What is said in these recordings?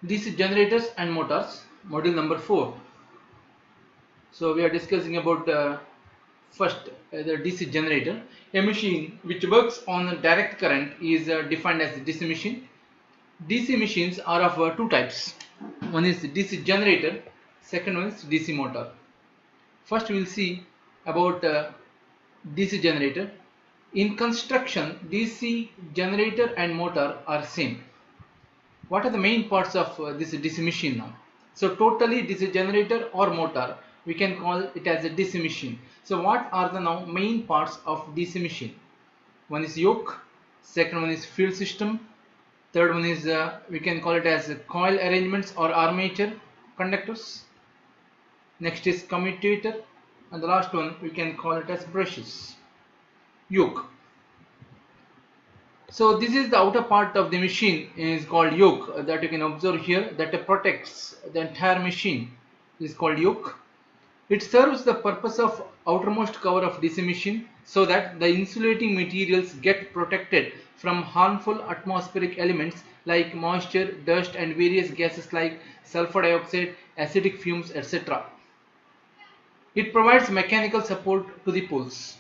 DC generators and motors, module number 4. So we are discussing about first the DC generator. A machine which works on direct current is defined as a DC machine. DC machines are of two types. One is DC generator, second one is DC motor. First we will see about DC generator. In construction, DC generator and motor are same. What are the main parts of this DC machine now? So totally DC generator or motor, we can call it as a DC machine. So what are the now main parts of DC machine? One is yoke, second one is field system, third one is we can call it as coil arrangements or armature conductors. Next is commutator, and the last one we can call it as brushes. Yoke. So this is the outer part of the machine is called yoke that you can observe here that protects the entire machine is called yoke. It serves the purpose of outermost cover of DC machine so that the insulating materials get protected from harmful atmospheric elements like moisture, dust and various gases like sulfur dioxide, acidic fumes, etc. It provides mechanical support to the poles.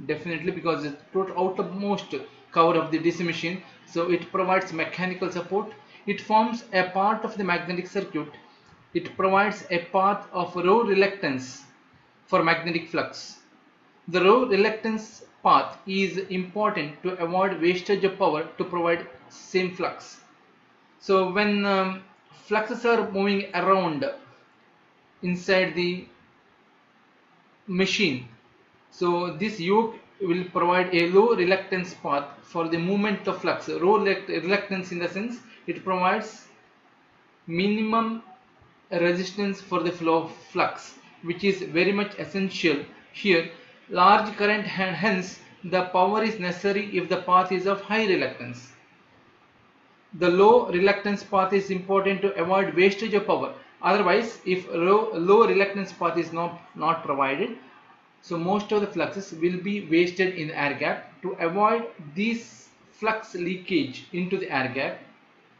Definitely, because it's the outermost cover of the DC machine, so it provides mechanical support. It forms a part of the magnetic circuit. It provides a path of row reluctance for magnetic flux. The row reluctance path is important to avoid wastage of power to provide same flux. So when fluxes are moving around inside the machine, so this yoke will provide a low reluctance path for the movement of flux. Low reluctance in the sense it provides minimum resistance for the flow of flux, which is very much essential here. Large current and hence the power is necessary if the path is of high reluctance. The low reluctance path is important to avoid wastage of power. Otherwise, if low reluctance path is not provided, so most of the fluxes will be wasted in the air gap. To avoid this flux leakage into the air gap,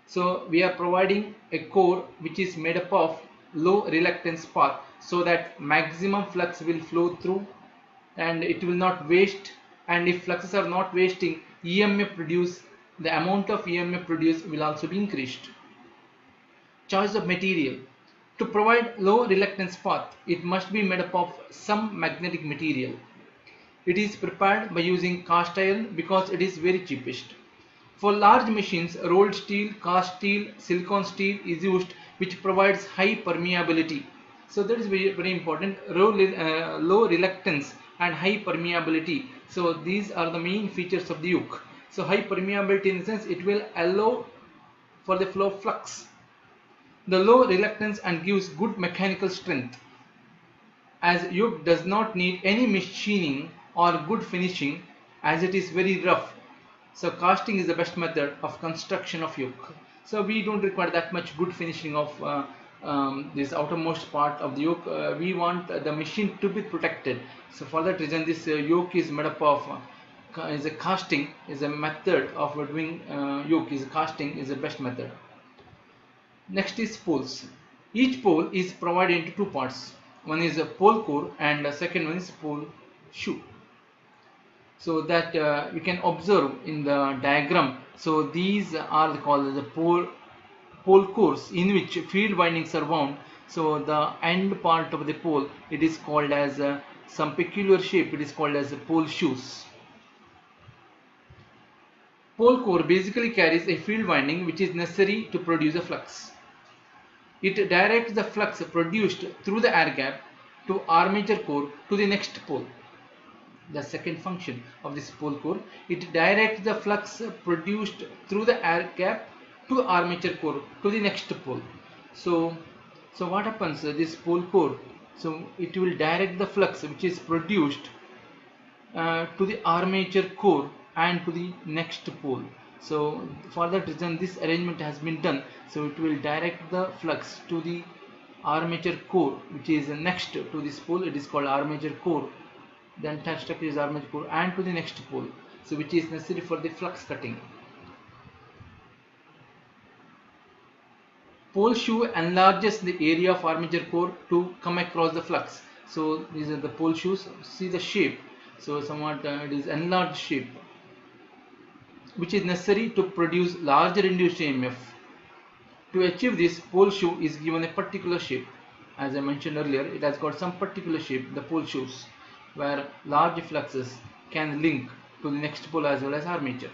so we are providing a core which is made up of low reluctance path so that maximum flux will flow through and it will not waste. And if fluxes are not wasting, EMF produced, the amount of EMF produced will also be increased. Choice of material. To provide low reluctance path, it must be made up of some magnetic material. It is prepared by using cast iron because it is very cheapest. For large machines, rolled steel, cast steel, silicon steel is used, which provides high permeability. So that is very important. Low reluctance and high permeability. So these are the main features of the yoke. So high permeability in the sense it will allow for the flow of flux. The low reluctance and gives good mechanical strength, as yoke does not need any machining or good finishing as it is very rough. So casting is the best method of construction of yoke. So we don't require that much good finishing of this outermost part of the yoke. We want the machine to be protected. So for that reason this yoke is made up of is a casting is a method of doing yoke is casting is the best method. Next is poles. Each pole is provided into two parts. One is a pole core and the second one is pole shoe. So that you can observe in the diagram. So these are called the pole cores in which field windings are wound. So the end part of the pole, it is called as some peculiar shape. It is called as pole shoes. Pole core basically carries a field winding which is necessary to produce a flux. It directs the flux produced through the air gap to armature core to the next pole. The second function of this pole core, it directs the flux produced through the air gap to armature core to the next pole. So what happens? This pole core, so it will direct the flux which is produced to the armature core and to the next pole. So for that reason this arrangement has been done. So it will direct the flux to the armature core which is next to this pole. It is called armature core. The entire structure is armature core and to the next pole, so which is necessary for the flux cutting. Pole shoe enlarges the area of armature core to come across the flux. So these are the pole shoes. See the shape. So somewhat it is enlarged shape, which is necessary to produce larger induced EMF. To achieve this, pole shoe is given a particular shape. As I mentioned earlier, it has got some particular shape, the pole shoes, where large fluxes can link to the next pole as well as armature.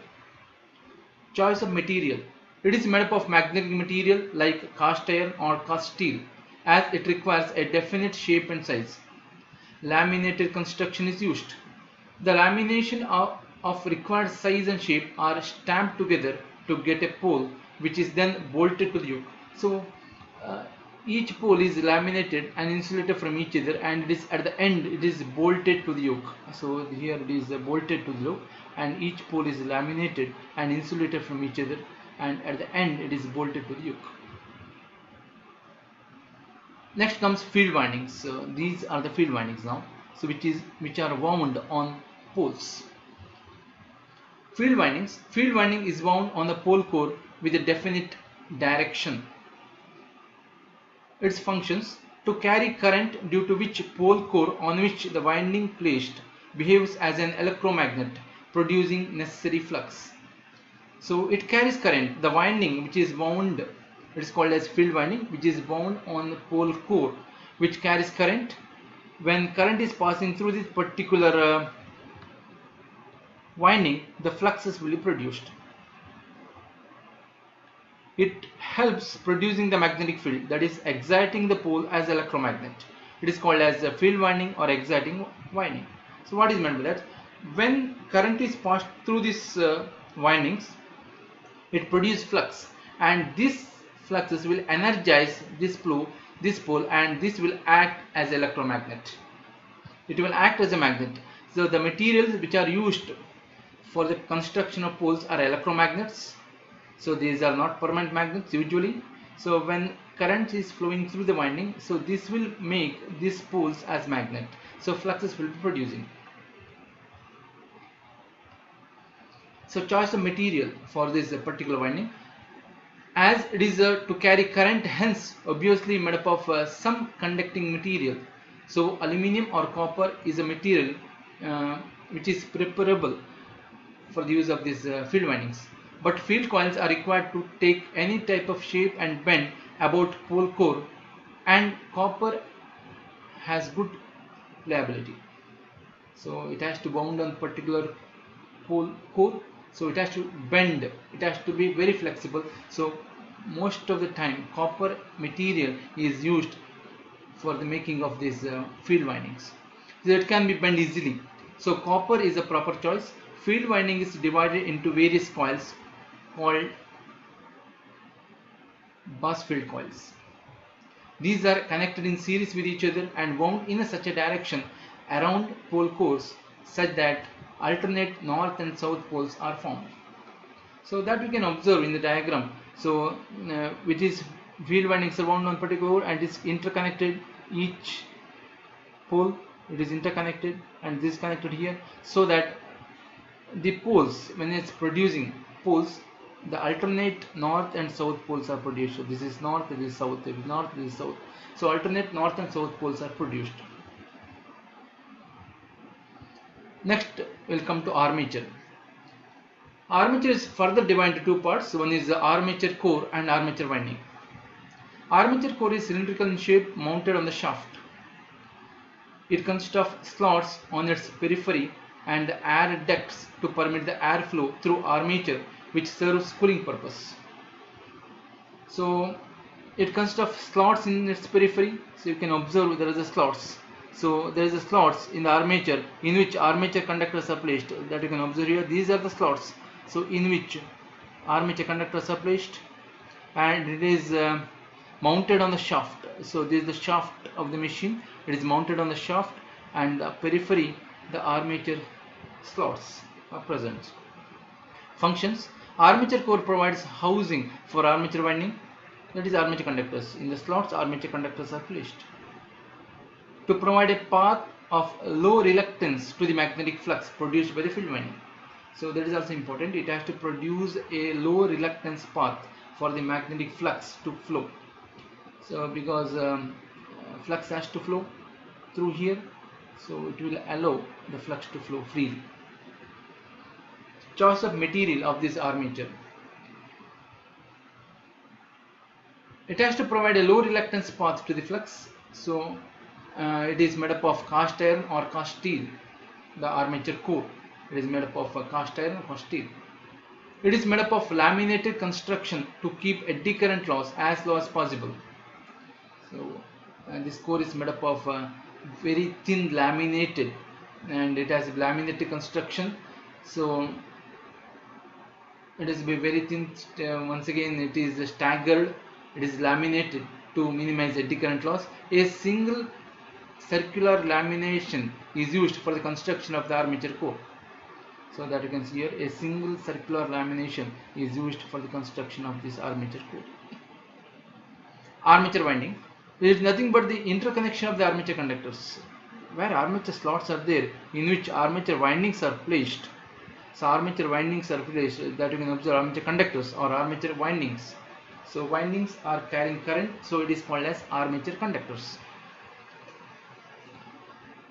Choice of material. It is made up of magnetic material like cast iron or cast steel, as it requires a definite shape and size. Laminated construction is used. The lamination of required size and shape are stamped together to get a pole, which is then bolted to the yoke. So uh, each pole is laminated and insulated from each other, and it is at the end it is bolted to the yoke. So here it is bolted to the yoke, and each pole is laminated and insulated from each other, and at the end it is bolted to the yoke. Next comes field windings. So these are the field windings now, so which are wound on poles. Field windings. Field winding is wound on the pole core with a definite direction. Its functions: to carry current, due to which pole core on which the winding placed behaves as an electromagnet, producing necessary flux. So it carries current. The winding which is wound, it is called as field winding, which is wound on the pole core, which carries current. When current is passing through this particular winding, the fluxes will be produced. It helps producing the magnetic field, that is exciting the pole as electromagnet. It is called as a field winding or exciting winding. So what is meant by that? When current is passed through these windings, it produces flux, and these fluxes will energize this pole, and this will act as electromagnet. It will act as a magnet. So the materials which are used for the construction of poles are electromagnets. So these are not permanent magnets usually. So when current is flowing through the winding, so this will make these poles as magnet. So fluxes will be producing. So choice of material for this particular winding. As it is to carry current, hence obviously made up of some conducting material. So aluminium or copper is a material which is preferable for the use of these field windings. But field coils are required to take any type of shape and bend about pole core, and copper has good pliability. So it has to wound on particular pole core, so it has to bend, it has to be very flexible. So most of the time copper material is used for the making of these field windings, so it can be bent easily. So copper is a proper choice. Field winding is divided into various coils called Bassfield coils. These are connected in series with each other and wound in such a direction around pole cores such that alternate north and south poles are formed. So that we can observe in the diagram. So which is field windings are wound on particular and is interconnected. Each pole, it is interconnected, and this is connected here, so that the poles, when it's producing poles, the alternate north and south poles are produced. So this is north, this is south, this is north, this is south. So alternate north and south poles are produced. Next we'll come to armature. Armature is further divided into two parts. One is the armature core and armature winding. Armature core is cylindrical in shape, mounted on the shaft. It consists of slots on its periphery and air ducts to permit the airflow through armature, which serves cooling purpose. So it consists of slots in its periphery. So you can observe there is a slots. So there is a slots in the armature in which armature conductors are placed, that you can observe here. These are the slots, so in which armature conductors are placed, and it is mounted on the shaft. So this is the shaft of the machine. It is mounted on the shaft, and the periphery, the armature slots are present. Functions: armature core provides housing for armature winding, that is armature conductors. In the slots, armature conductors are placed to provide a path of low reluctance to the magnetic flux produced by the field winding. So that is also important. It has to produce a low reluctance path for the magnetic flux to flow. So because flux has to flow through here, so it will allow the flux to flow freely. Choice of material of this armature. It has to provide a low reluctance path to the flux, so it is made up of cast iron or cast steel. The armature core, it is made up of cast iron or cast steel. It is made up of laminated construction to keep eddy current loss as low as possible. So this core is made up of very thin laminated, and it has laminated construction, so it is very thin. Once again, it is staggered, it is laminated to minimize eddy current loss. A single circular lamination is used for the construction of the armature core. So that you can see here, a single circular lamination is used for the construction of this armature core. Armature winding. It is nothing but the interconnection of the armature conductors, where armature slots are there in which armature windings are placed. So armature windings are placed, that you can observe armature conductors or armature windings. So windings are carrying current, so it is called as armature conductors.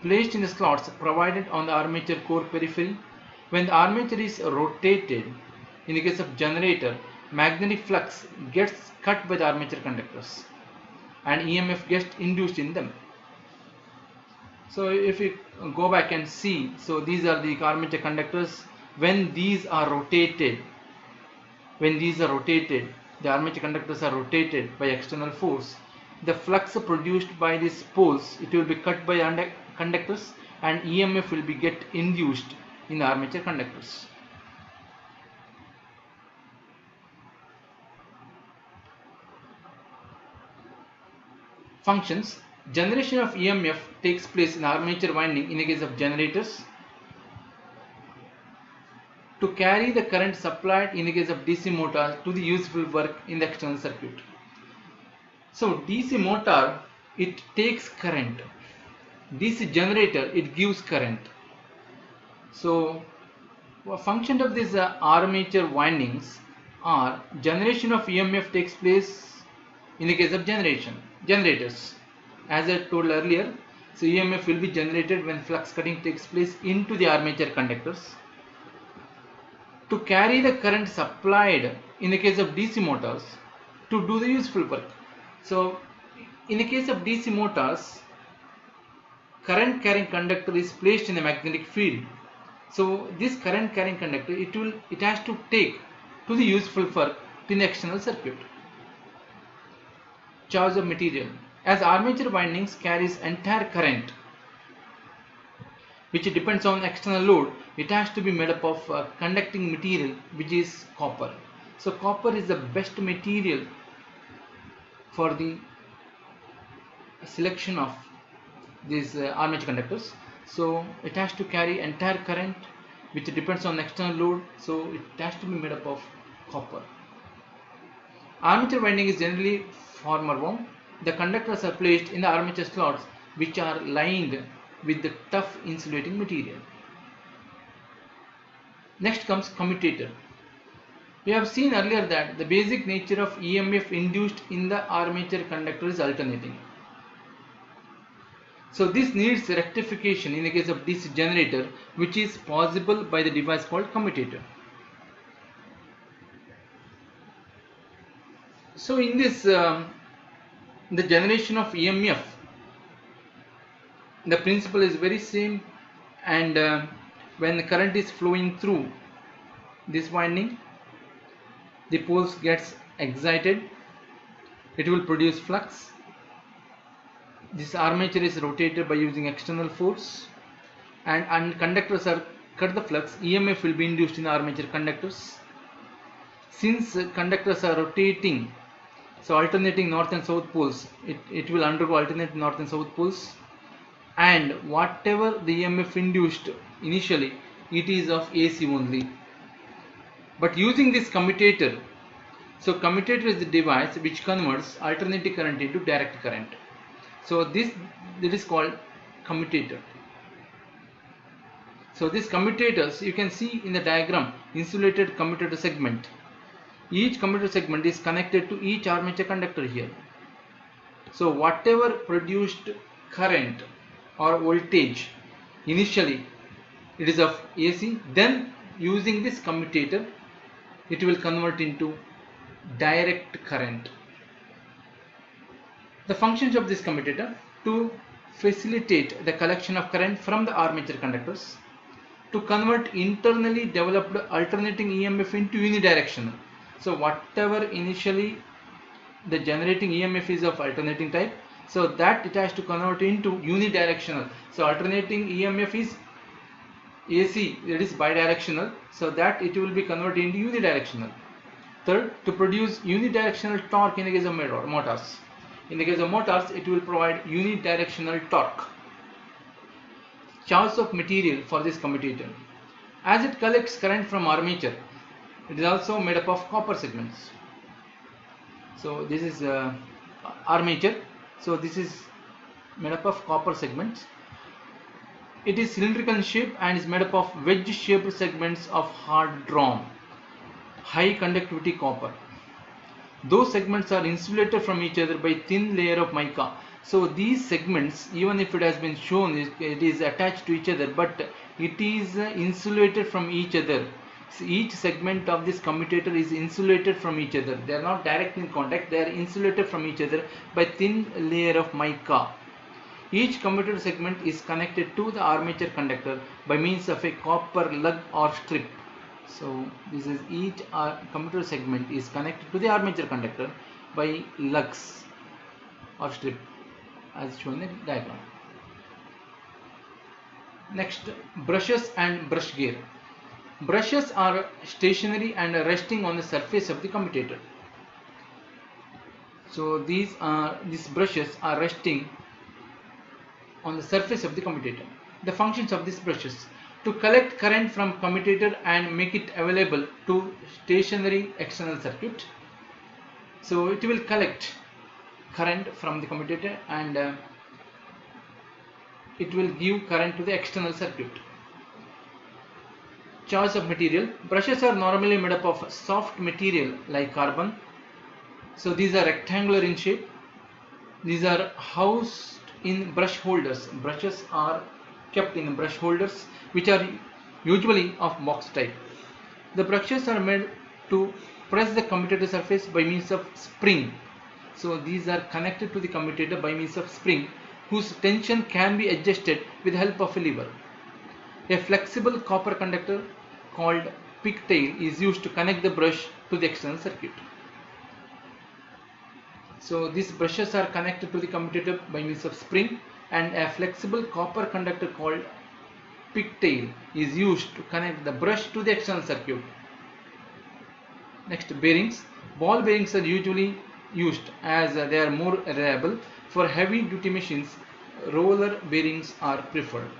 Placed in the slots provided on the armature core periphery. When the armature is rotated, in the case of generator, magnetic flux gets cut by the armature conductors and EMF gets induced in them. So if we go back and see, so these are the armature conductors. When these are rotated, the armature conductors are rotated by external force. The flux produced by these poles, it will be cut by conductors, and EMF will be get induced in the armature conductors. Functions. Generation of EMF takes place in armature winding in the case of generators, to carry the current supplied in the case of DC motor to the useful work in the external circuit. So DC motor, it takes current. DC generator, it gives current. So a function of these armature windings are generation of EMF takes place in the case of generators. As I told earlier, so EMF will be generated when flux cutting takes place into the armature conductors. To carry the current supplied in the case of DC motors to do the useful work. So in the case of DC motors, current carrying conductor is placed in the magnetic field. So this current carrying conductor, it has to take to the useful work in the external circuit. Choice of material. As armature windings carries entire current, which depends on external load, it has to be made up of conducting material, which is copper. So copper is the best material for the selection of these armature conductors. So it has to carry entire current, which depends on external load, so it has to be made up of copper. Armature winding is generally former wound. The conductors are placed in the armature slots, which are lined with the tough insulating material. Next comes commutator. We have seen earlier that the basic nature of EMF induced in the armature conductor is alternating. So this needs rectification in the case of DC generator, which is possible by the device called commutator. So in this, the generation of EMF, the principle is very same, and when the current is flowing through this winding, the poles gets excited, it will produce flux. This armature is rotated by using external force, and conductors are cut the flux. EMF will be induced in the armature conductors. Since conductors are rotating, so alternating north and south poles, it will undergo alternate north and south poles, and whatever the EMF induced initially, it is of AC only. But using this commutator, so commutator is the device which converts alternating current into direct current. So this is called commutator. So these commutators, you can see in the diagram, insulated commutator segment. Each commutator segment is connected to each armature conductor here. So whatever produced current or voltage initially, it is of AC, then using this commutator it will convert into direct current. The functions of this commutator: to facilitate the collection of current from the armature conductors, to convert internally developed alternating EMF into unidirectional. So whatever initially the generating EMF is of alternating type, so that it has to convert into unidirectional. So alternating EMF is AC, it is bidirectional, so that it will be converted into unidirectional. Third, to produce unidirectional torque in the case of motors. In the case of motors, it will provide unidirectional torque. Choice of material for this commutator: as it collects current from armature, it is also made up of copper segments. So this is armature, so this is made up of copper segments. It is cylindrical in shape and is made up of wedge shaped segments of hard drawn high conductivity copper. Those segments are insulated from each other by thin layer of mica. So these segments, even if it has been shown it is attached to each other, but it is insulated from each other. So each segment of this commutator is insulated from each other. They are not directly in contact, they are insulated from each other by thin layer of mica. Each commutator segment is connected to the armature conductor by means of a copper lug or strip. So this is each commutator segment is connected to the armature conductor by lugs or strip, as shown in the diagram. Next, brushes and brush gear. Brushes are stationary and resting on the surface of the commutator. So these brushes are resting on the surface of the commutator. The functions of these brushes: to collect current from commutator and make it available to stationary external circuit. So it will collect current from the commutator and it will give current to the external circuit. Choice of material: brushes are normally made up of soft material like carbon. So these are rectangular in shape. These are housed in brush holders. Brushes are kept in brush holders which are usually of box type. The brushes are made to press the commutator surface by means of spring. So these are connected to the commutator by means of spring whose tension can be adjusted with the help of a lever. A flexible copper conductor called pigtail is used to connect the brush to the external circuit. So these brushes are connected to the commutator by means of spring, and a flexible copper conductor called pigtail is used to connect the brush to the external circuit. Next, bearings. Ball bearings are usually used as they are more reliable. For heavy duty machines, roller bearings are preferred.